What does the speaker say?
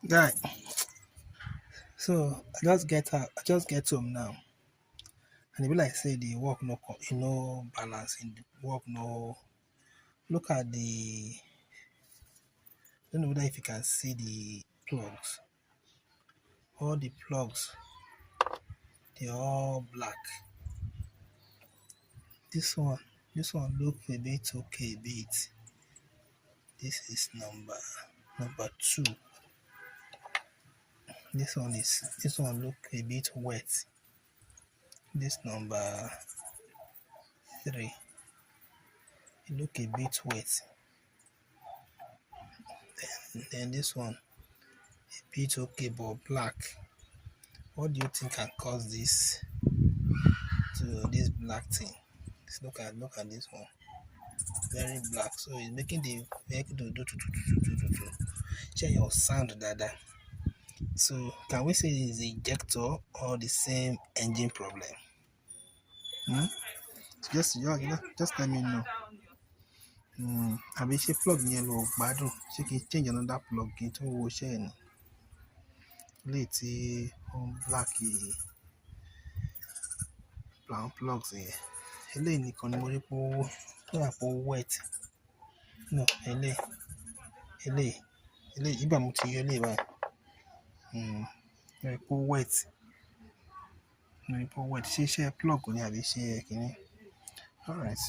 Guy, so I just get home now, and it be like say the work no balance in the work no. Look at the. Don't know whether if you can see the plugs. All the plugs, they're all black. This one, this one look a bit okay, a bit. This is number two. This one look a bit wet. This number three, it look a bit wet. Then this one a bit okay but black. What do you think can cause this black thing? Just look at this one. Very black. So it's making the vehicle to share your sound dada. So can we say it's the injector or the same engine problem? Hmm? Just let me know. Àbí ṣé plug yẹn lò gbádùn? Ṣé kí n change another plug kí n tó wo iṣẹ́ ẹ̀ ni? Eléyìí tí ó ń black yìí, àwọn plugs yẹn. Eléyìí nìkan ni mo rí pé ó dà pé ó wet. No, eléyìí ìgbà mo ti yọ eléyìí báyìí. Mo rí pé ó wet. Mo rí pé ó wet. Ṣé iṣẹ́ plug ni àbí ṣe kìíní? Alright.